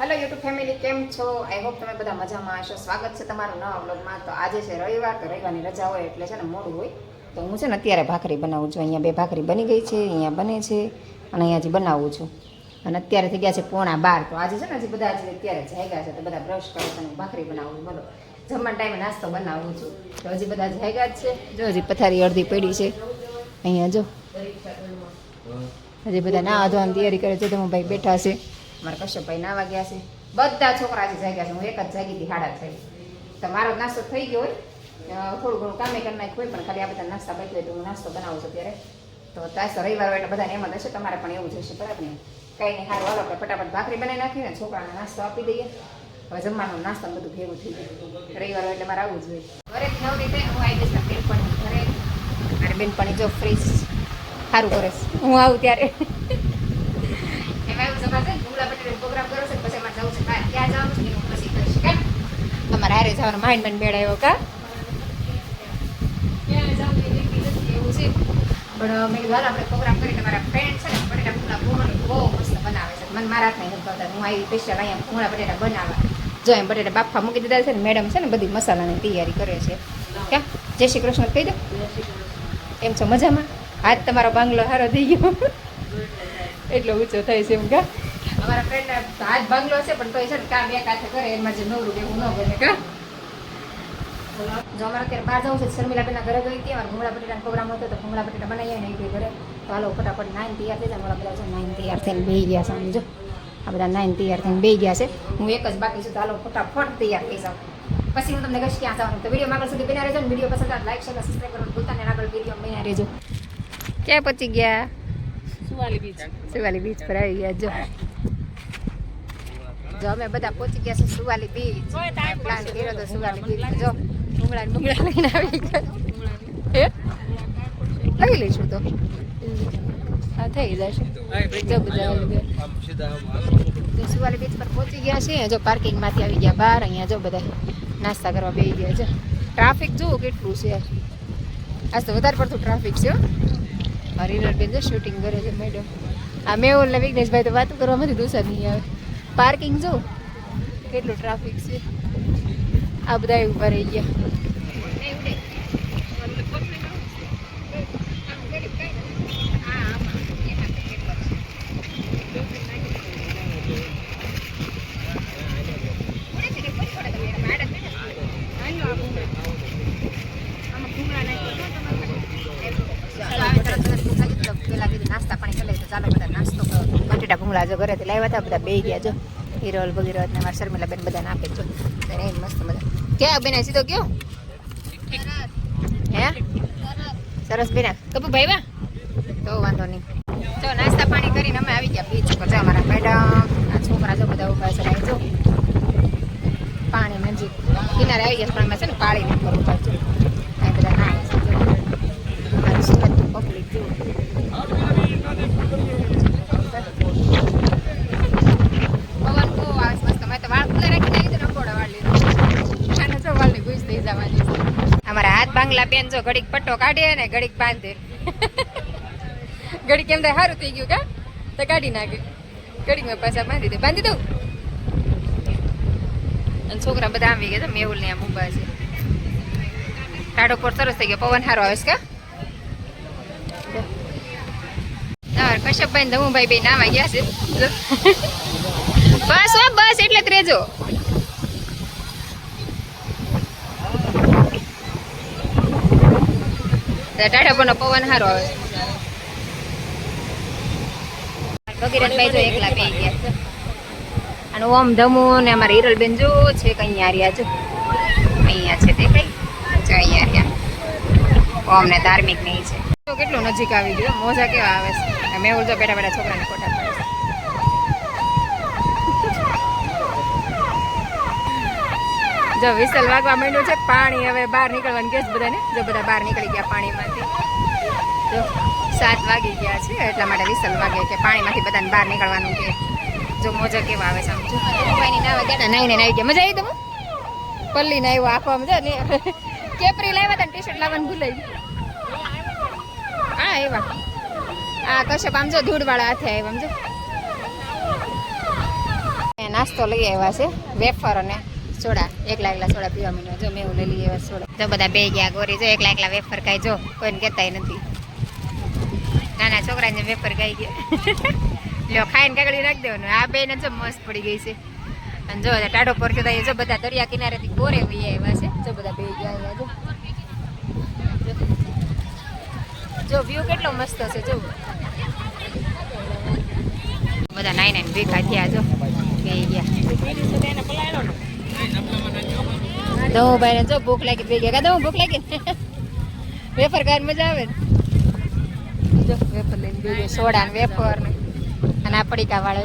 Hello YouTube family, કેમ છો? I hope તમે બધા મજામાં હશો. સ્વાગત છે તમારું નવા વ્લોગમાં. તો આજે છે રવિવાર, તો રવિવારની રજા હોય એટલે છે ને મોડું હોય. તો હું છે ને અત્યારે ભાખરી બનાવું છું. અહીંયા 2 ભાખરી બની ગઈ છે, અહીંયા બને છે અને અહીંયા હજી બનાવું છું. અને અત્યારે થઈ ગયા છે 11:15. તો આજે છે ને હજી બધા અત્યારે જાગ્યા છે, તો બધા બ્રશ કરે છે અને ભાખરી બનાવું. બોલો, જમવાના ટાઈમે નાસ્તો બનાવું છું. તો હજી બધા જાગ્યા જ છે. જો હજી પથારી અડધી પડી છે અહીંયા. જો હજી બધા નાવા ધોવાની તૈયારી કરે છે. તો હું ભાઈ બેઠા છે, મારા કશ્યપભાઈ નાવા ગયા છે. બધા છોકરા આજે જાગ્યા છે. હું એક જ જાગી હતી 6:30. તો મારો નાસ્તો થઈ ગયો હોય, થોડું ઘણું કામે કરી નાખ્યું હોય, પણ ખાલી આ બધા નાસ્તા બાકી હોય તો હું નાસ્તો બનાવું છું અત્યારે. તો તાસ તો રવિવાર હોય એટલે બધાને એમ જ હશે, તમારે પણ એવું જ હશે, બરાબર ને? કંઈ નહીં, સારું હાલો આપણે ફટાફટ ભાખરી બનાવી નાખીને છોકરાને નાસ્તો આપી દઈએ. હવે જમવાનું નાસ્તો બધું ભેગું થઈ ગયું. રવિવાર હોય એટલે મારે આવું જ હોય. ઘરેથી નવરી થઈ હું આવી જઈશ બેનપણી ઘરે. અરે બેનપણી જો ફ્રીજ સારું કરે છે હું આવું ત્યારે. એમાં એવું સમાજ છે ડુંગળા બટેટાનો પ્રોગ્રામ કર્યો છે, પછી એમાં જવું છે બહાર. ક્યાં જવાનું છે એનું પછી કહીશ. કે અમારે હારે જવાનો માઇન્ડ મેળ આવ્યો કા ક્યાં જવું એવું છે. પણ મેં કીધું આપણે પ્રોગ્રામ કરીને મારા ફ્રેન્ડ છે ને બટેટા ભૂંગળા બહુ મસ્ત બનાવે છે. મને મારા હાથમાં નથી ભાવતા. હું આવી સ્પેશિયલ અહીંયા ભૂંગળા બટેટા બનાવવા. જો એમ બટેટા બાફા મૂકી દીધા છે ને મેડમ છે ને બધી મસાલાની તૈયારી કરે છે. ક્યાં જય શ્રી કૃષ્ણ કહી દો. એમ છો મજામાં? આજ તમારો બાંગલો સારો થઈ ગયો એટલો ઊંચો થાય છે એમ કા. અમારા ફ્રેન્ડ હાથ બાંગલો છે પણ તોય છે ને કામ એક હાથે કરે, એમાં જે નવરું એવું ન બને કા. જો અમારે અત્યારે બહાર જવું છે, શર્મિલાબેનના ઘરે ગઈ હતી. અમારે ભૂંગળા બટેટાનો પ્રોગ્રામ હતો તો ભૂંગળા બટેટા બનાવીએ ને એ ઘરે. તો હાલો ફટાફટ 9 તૈયાર થઈ જાય. બધા છે 9 તૈયાર થઈને બેસી ગયા છે. સમજો આ બધા 9 તૈયાર થઈને બેસી ગયા છે. હું એક જ બાકી છું. તો હાલો ફટાફટ તૈયાર થઈ જાઉં. પછી હું તમને કહીશ ક્યાં જવાનું. તો વિડીયો આગળ સુધી બન્યા રહેજો. વિડીયો પસંદ આવે લાઈક શેર સબસ્ક્રાઈબ કરવાનું ભૂલતા નહીં. આગળ વિડીયો બન્યા રહેજો. ક્યાં પહોંચી ગયા? સુવાલી બીચ પર આવી ગયા. જો અમે બધા પહોંચી ગયા છે સુવાલી બીચ. પ્લાન કર્યો તો સુવાલી બીચ. જો ભૂંગળા લઈને આવી ગયા. લઈ લઈશું તો હા થઈ જશે. જો બધા સુવાલી બીચ પર પહોંચી ગયા છે. જો પાર્કિંગમાંથી આવી ગયા બહાર. અહીંયા જો બધા નાસ્તા કરવા બેસી ગયા છે. ટ્રાફિક જુઓ કેટલું છે. આજ તો વધારે પડતું ટ્રાફિક છે. મારી બેન જો શૂટિંગ કરે છે મેડમ. આ મેહુલ ને વિઘ્નેશભાઈ તો વાતો કરવામાંથી દૂસરા નહીં આવે. પાર્કિંગ જો કેટલું ટ્રાફિક છે. આ બધા ઉભા રહી ગયા. નાસ્તા પાણી કરી લઈએ તો ચાલો બધા નાસ્તો કરો. બટેટા ભૂંગળા જો ઘરેથી લાવ્યા હતા, બધા બે ગયા. જો હિરોલ ભગીરથ ને મારા શર્મિલાબેન બધા નાખે જો મસ્ત મજા. ક્યાં બેન સીધો કયો હે સરસ બેન કપુ ભાઈ વા તો વાંધો નહીં. જો નાસ્તા પાણી કરીને અમે આવી ગયા બીચ પર. જો અમારા મેડમ આ છોકરા જો બધા ઉભા છે. જો પાણી નજીક કિનારે આવી ગયા પણ અમે છે ને પાળી ને ઉપર ઉભા છું. અહીં બધા નાય છે. સુરત પબ્લિક જો પવન બહુ આવે મસ્ત. મેં તો વાળ ખુલ્લા રાખી નાખી તો રંગોળા વાળ લીધો. આને જો વાળની ગુજ થઈ જવાની. અમારા હાથ બાંગલા બેન જો ઘડીક પટ્ટો કાઢે ને ઘડીક બાંધે. ઘડીક એમ થાય સારું થઈ ગયું કા તો કાઢી નાખે. ઘડીક મેં પાછા બાંધી દઉં અને છોકરા બધા આવી ગયા. મેહુલ ને આમ ઊભા છે. ટાઢો પર સરસ થઈ ગયો. પવન સારો આવે છે કા. કશ્યપભાઈ ને ધમુભાઈ બે નાવા ગયા છે. બસ હો બસ એટલે જ રેજો. ટાઢા પરનો પવન સારો આવે. ભગીરથભાઈ જો એકલા બે ગયા. અને ઓમ ધમુ ને અમારા હિરલબેન જો છે કે અહીંયા રહ્યા જો અહીંયા છે તે કઈ જો અહીંયા રહ્યા. ઓમ ને ધાર્મિક નહીં છે. તો કેટલું નજીક આવી ગયું. મોજા કેવા આવે છે. મેહુલ જો બેઠા બેઠા છોકરાને કોઠા પડે છે. જો વિસલ વાગવા માંડ્યું છે. પાણી હવે બહાર નીકળવાનું કે બધાને. જો બધા બહાર નીકળી ગયા પાણીમાંથી. જો 7 વાગી ગયા છે એટલા માટે વિસલ વાગે કે પાણીમાંથી બધાને બહાર નીકળવાનું કે. જો મોજા કેવા આવે છે. સમજો ભાઈની નાવા ગયા નાઈને આવી ગયા. મજા આવી તમે પલ્લી ને આવ્યો આખો મજા ને. કેપરી લાવ્યા હતા ને ટી શર્ટ લાવવાનું ભૂલાઈ ગયું. હા એવા આ કશ્યપ આમ જો ધૂળવાળા હાથે આવ્યા. આમ જો નાસ્તો લઈ આવ્યા છે, વેફર અને સોડા. એકલા સોડા પીવા મીનો. જો મેં એવું લઈ લઈ આવ્યા સોડા. તો બધા બે ગયા ગોરી. જો એકલા વેફર ખાઈ. જો કોઈને કહેતાય નથી. નાના છોકરાને વેફર ખાઈ ગયા. લ્યો ખાઈને કાગળી રાખી દેવાનું. આ બે ને જો મસ્ત પડી ગઈ છે. અને જો ટાઢો પરચો થાય. જો બધા દરિયા કિનારેથી ગોરે બી આવ્યા છે. જો બધા બે ગયા જો વ્યૂ કેટલો મસ્ત છે. જો બધા નાઈ ભેગા થયા. જો કે ગયા દઉં ભાઈ ને. જો ભૂખ લાગી ભેગા કા દઉં ભૂખ લાગી. વેફર ખાઈને મજા આવે ને. જો વેફર લઈને ભેગો સોડા ને વેફર ને અને આ પડીકા વાળો.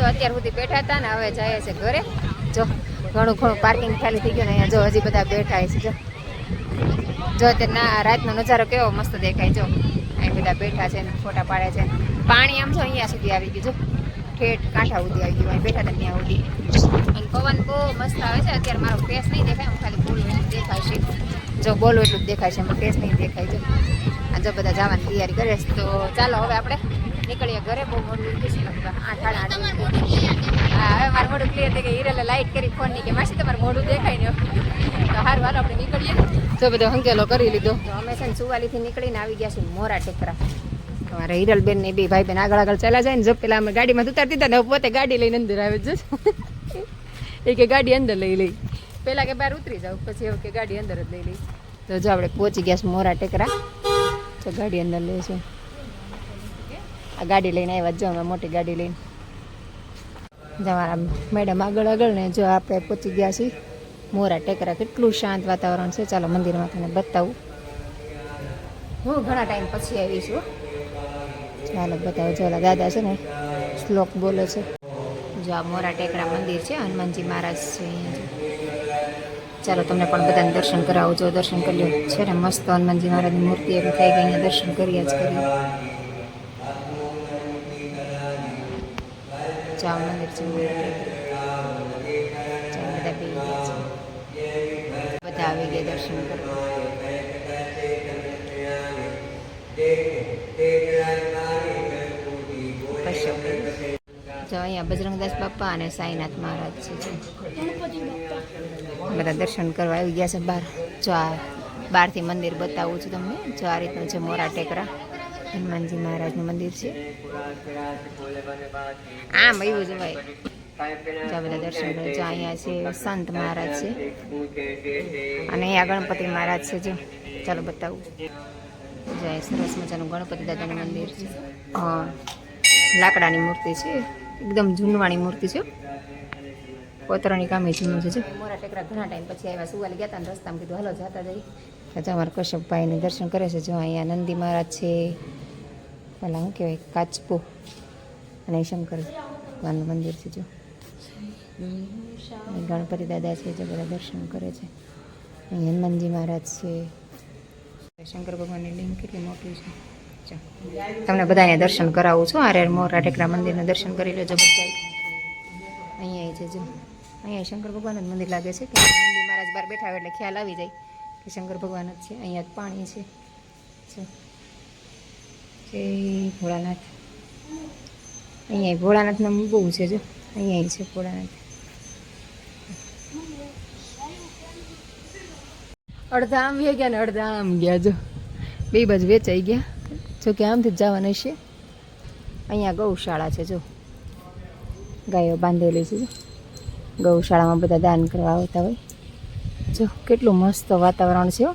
અત્યાર સુધી બેઠા હતા ને હવે જાય છે ઘરે. જો ઘણું પાર્કિંગ ખાલી થઈ ગયું ને અહીંયા. જો હજી બધા બેઠા છે. જો અત્યારે રાતનો નજારો કેવો મસ્ત દેખાય. જો અહીં બધા બેઠા છે ને ફોટા પાડે છે. પાણી આમ જો અહીંયા સુધી આવી ગયું. જો ઠેઠ કાંઠા સુધી આવી ગયું. અહીં બેઠા હતા ત્યાં સુધી. અને પવન બહુ મસ્ત આવે છે. અત્યારે મારો ફેસ નહીં દેખાય. હું ખાલી બોલું એટલું દેખાય છે. જો બોલું એટલું જ દેખાય છે. એમાં ફેસ નહીં દેખાય છે. આ જો બધા જવાની તૈયારી કરે છે. તો ચાલો હવે આપણે નીકળીએ ઘરે. બહુ મોડું થઈ ગયું. 8:30. હા હવે મારું મોઢું ક્લિયર થઈ ગયું. હિરલે લાઈટ કરી ફોનની કે માસી તમારું મોઢું દેખાય ને. તો હારું હાલો આપણે નીકળીએ. તો બધો હંકેલો કરી લીધો. તો અમે છે ને સુવાલીથી નીકળીને આવી ગયા છીએ મોરા ટેકરા. તમારે હિરલબેન ને બે ભાઈ બેન આગળ ચાલ્યા જાય ને. જો પેલા અમે ગાડીમાં ઉતારતી હતા ને પોતે ગાડી લઈને અંદર આવે છે. એ કે ગાડી અંદર લઈ લઈ. પેલા કે બહાર ઉતરી જાવ પછી એવું કે ગાડી અંદર જ લઈ લઈ. તો જો આપણે પહોંચી ગયા છીએ મોરા ટેકરા. તો ગાડી અંદર લઈશું. આ ગાડી લઈને આવ્યા. જો અમે મોટી ગાડી લઈને તમારા મેડમ આગળ ને. જો આપણે પહોંચી ગયા છીએ મોરા ટેકરા. કેટલું શાંત વાતાવરણ છે. ચાલો મંદિરમાં તમને બતાવું. હું ઘણા ટાઈમ પછી આવી છું. ચાલો બતાવો. જો દાદા છે ને શ્લોક બોલે છે. જો આ મોરા ટેકરા મંદિર છે. હનુમાનજી મહારાજ છે અહીંયા. ચાલો તમને પણ બધાને દર્શન કરાવું. જો દર્શન કરી લો. છે ને મસ્ત હનુમાનજી મહારાજની મૂર્તિ એવી થઈ ગઈ. અહીંયા દર્શન કર્યા જ કરીએ. ચાવ મંદિર છે. બધા આવી ગયા દર્શન કરવા. જો અહીંયા બજરંગદાસ બાપા અને સાંઈનાથ મહારાજ છે. બધા દર્શન કરવા આવી ગયા છે બહાર. જો આ બહારથી મંદિર બતાવું છું તમને. જો આ રીતનું છે મોરા ટેકરા. હનુમાનજી મહારાજનું મંદિર છે. આમ એવું જવાય. જ્યાં બધા દર્શન કરે. જો અહીંયા છે સંત મહારાજ છે અને અહીંયા ગણપતિ મહારાજ છે. જો ચાલો બતાવું. જો સરસ મજાનું ગણપતિ દાદાનું મંદિર છે. હા લાકડાની મૂર્તિ છે. એકદમ જૂનવાણી મૂર્તિ છે. કોતરાની કામે જૂનું છે. મોરા ટેકરા ઘણા ટાઈમ પછી આવ્યા. સુવાલી ગયા હતા ને રસ્તામાં કીધું હાલો જતા જઈ. તો અમારા કશ્યપભાઈને દર્શન કરે છે. જો અહીંયા નંદી મહારાજ છે. પેલા શું કહેવાય કાચપો અને શંકર ભગવાનનું મંદિર છે. જો ગણપતિ દાદા છે. જે બધા દર્શન કરે છે. અહીં હનુમાનજી મહારાજ છે. શંકર ભગવાનની લિંગ કેટલી મોટી છે. તમને બધાને દર્શન કરાવું છું. આરે મોરા ટેકરા મંદિરના દર્શન કરી લેજો બધા. અહીંયા છે. જો અહીંયા શંકર ભગવાનનું જ મંદિર લાગે છે. કે નંદી મહારાજ બહાર બેઠા હોય એટલે ખ્યાલ આવી જાય કે શંકર ભગવાન જ છે. અહીંયા જ પાણી છે. જય ભોળાનાથ. અહીંયા ભોળાનાથનું બહુ છે. જો અહીંયા છે ભોળાનાથ. અડધા આમ વ્યા ગયા ને અડધા આમ ગયા. જો બે બાજુ વેચાઈ ગયા. જો કે આમથી જ જવાના છે. અહીંયા ગૌશાળા છે. જો ગાયો બાંધેલી છે. ગૌશાળામાં બધા દાન કરવા આવતા હોય. જો કેટલું મસ્ત વાતાવરણ છે.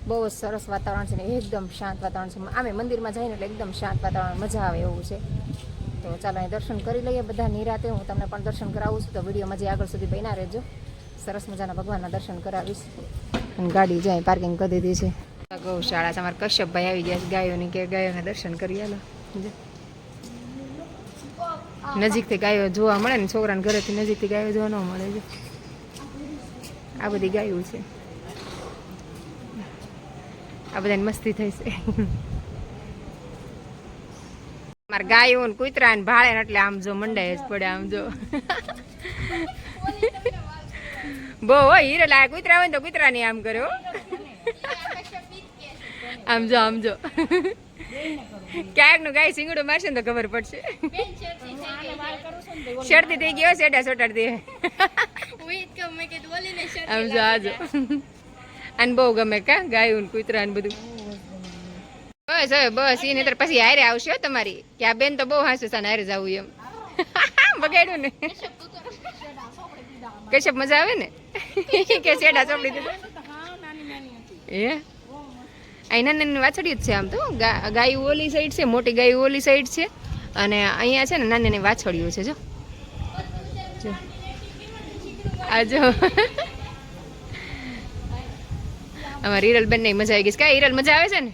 બહુ જ સરસ વાતાવરણ છે ને એકદમ શાંત વાતાવરણ છે. આમે મંદિરમાં જઈને એટલે એકદમ શાંત વાતાવરણ મજા આવે એવું છે. તો ચાલો અહીં દર્શન કરી લઈએ બધા નિરાતે. હું તમને પણ દર્શન કરાવું છું. તો વિડીયોમાં જે આગળ સુધી બન્યા રહેજો. સરસ મજાના ભગવાનના દર્શન કરાવીશ. અને ગાડી જાય પાર્કિંગ કરી દીધી છે. ગૌશાળા છે. અમારા કશ્યપભાઈ આવી ગયા છે. ગાયોની કે ગાયોના દર્શન કરી આલો. નજીકથી ગાયો જોવા મળે ને, છોકરાને ઘરેથી નજીકથી ગાયો જોવા ન મળે છે. આ બધી ગાયો છે. આ બધાને મસ્તી થઈ છે. મારા ગાયો ને કૂતરા ને ભાળે ને એટલે આમ જો મંડાય જ પડે. આમ જો બહુ હોય હીરે લાગે. કૂતરા હોય ને તો કૂતરા ની આમ કર્યો. આમ જો આમ જો ક્યાંક નું ગાય સિંગડું મારશે ને તો ખબર પડશે. શરતી થઈ ગયો શેડા સોટાડતી. આમ જો આજો અને બહુ ગમે કા ગાયું ને કૂતરા ને બધું. બસ હવે બસ એ નહીતર પછી હારે આવશે તમારી કે આ બેન તો બહુ હાંસુ છે ને હારે જવું એમ. બગાડ્યું ને કશ્યપ મજા આવે ને કે શેડા ચોપડી દીધું. એ અહીં નાની વાછડી જ છે. આમ તો ગાયું ઓલી સાઈડ છે, મોટી ગાયું ઓલી સાઈડ છે, અને અહીંયા છે ને નાની નાની વાછડીઓ છે. જો આ જો અમારી હિરલ બેન ની મજા આવી ગઈ. કાંઈ હિરલ મજા આવે છે ને?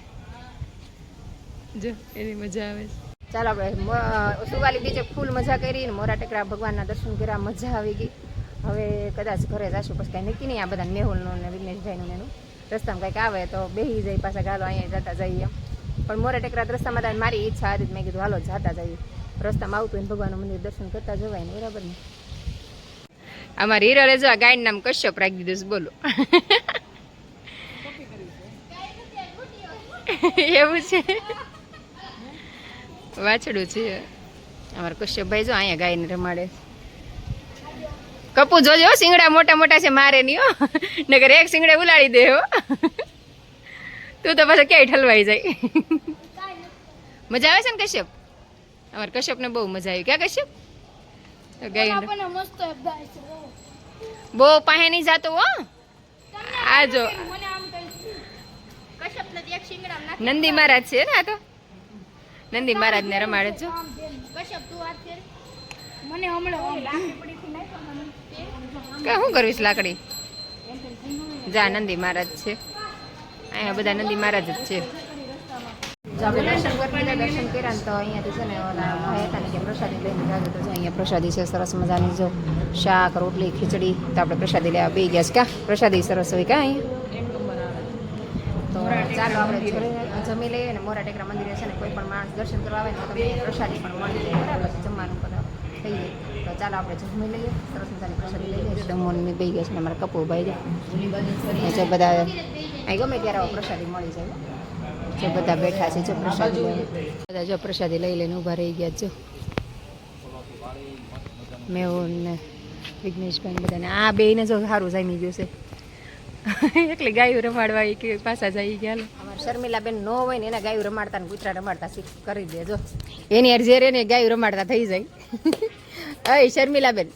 જો એની મજા આવે છે. ચાલો આપણે સુવાલી બીજે ફૂલ મજા કરી ને મોરા ટેકરા ભગવાનના દર્શન કર્યા. મજા આવી ગઈ. હવે કદાચ ઘરે જશું પછી કાંઈ નક્કી નહીં. આ બધા મેહુલનું ને વિઘ્નેશભાઈનું એનું રસ્તામાં કંઈક આવે તો બેસી જાય પાછા ગાલો અહીંયા જતા જઈએ. પણ મોરા ટેકરા રસ્તામાં મારી ઈચ્છા હતી. મેં કીધું હાલો જતા જઈએ. રસ્તામાં આવતું હોય ભગવાનનું મંદિર દર્શન કરતા જવાય ને. બરાબર ને? અમારી હિરલે જો ગાયનું નામ કશ્યપ રાખી દીધું છે. બોલો એવું છે. વાછડું છે અમારા કશ્યપભાઈ. જો અહીંયા ગાયને રમાડે. કપુ જોજો સિંગડા મોટા મોટા છે, મારે નહીં હો, નકર એક સિંગડે ઉલાડી દે હો. તું તો પાછો ક્યાંય ઠલવાઈ જાય. મજા આવે છે ને કશ્યપ? અમારા કશ્યપને બહુ મજા આવી. ક્યાં કશ્યપ? ગાય બહુ પાસે નહીં જાતો હો. આ જો નંદી મહારાજ છે ને. આ તો નંદી મહારાજ ને રમાડે છો. શું કરવીશ લાકડી? જા નંદી મહારાજ છે. અહીંયા બધા નંદી મહારાજ જ છે. આપણે દર્શન કરી લીધા. દર્શન કર્યા ને તો અહીંયાથી છે ને ઓલા ભાઈ હતા ને કે પ્રસાદી લઈને જાજો. તો અહીંયા પ્રસાદી છે સરસ મજાની. જો શાક રોટલી ખીચડી. તો આપણે પ્રસાદી લેવા બે ગયા છે. કા પ્રસાદી સરસ હોય કા અહીંયા? તો ચાલો આપણે જમી લઈએ. ને મોરા ટેકરા મંદિરે છે ને કોઈ પણ માણસ દર્શન કરવા આવે તો તમને પ્રસાદી પણ મળી જાય. બરાબર છે? જમવાનું બધા થઈ જાય. તો ચાલો આપણે જમી લઈએ. સરસ મજાની પ્રસાદી લઈ લઈએ. જમવાની બે ગયા છે ને અમારા કપૂભાઈ જે બધા અહીં ગમે ત્યારે આવો પ્રસાદી મળી જાય. જે બધા બેઠા છે જો પ્રસાદી બધા જો પ્રસાદી લઈ લઈને ઊભા રહી ગયા. જો મેહુલ ને વિઘ્નેશભાઈ બધાને આ બેને જો સારું જામી ગયું છે. એટલે ગાયું રમાડવા કે પાછા જઈ ગયા. અમારે શર્મિલાબેન નો હોય ને એના ગાયું રમાડતા ને કૂતરા રમાડતા શીખ કરી દેજો. એની યાર જે રે ને ગાયું રમાડતા થઈ જાય. અય શર્મિલાબેન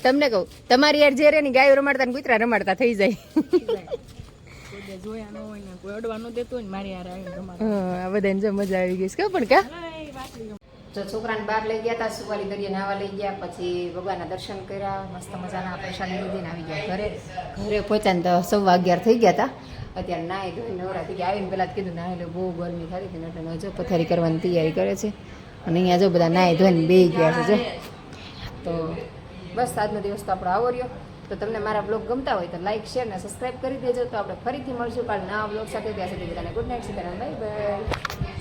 તમને કહું, તમારી યાર જે રે ને ગાયું રમાડતા ને કૂતરા રમાડતા થઈ જાય. જોયા ન હોય ને કોઈ અડવા ન દેતો હોય ને મારી યાર આ બધાને જો મજા આવી ગઈ છે પણ કા. જો છોકરાને બહાર લઈ ગયા હતા, સુવાલી દરિયા નાવા લઈ ગયા, પછી ભગવાનના દર્શન કર્યા, મસ્ત મજાના પ્રસાદી લીધીને આવી ગયા ઘરે. ઘરે પહોંચ્યા ને તો 11:15 થઈ ગયા હતા. અત્યારે નાહી ધોઈને નવરા થઈ ગયા. આવીને પહેલાં કીધું નાહી લો, બહુ ગરમી થતી હતી એટલે જો પથારી કરવાની તૈયારી કરે છે. અને અહીંયા જો બધા નાહી ધોઈને બેસી ગયા છે. જો તો બસ આજનો દિવસ તો આપણો આવો રહ્યો. તો તમને મારા બ્લોગ ગમતા હોય તો લાઈક શેર ને સબસ્ક્રાઈબ કરી દેજો. તો આપણે ફરીથી મળશું કાલે નવા બ્લોગ સાથે. ત્યાં સુધી બધાને good night. Sitaram, bye bye.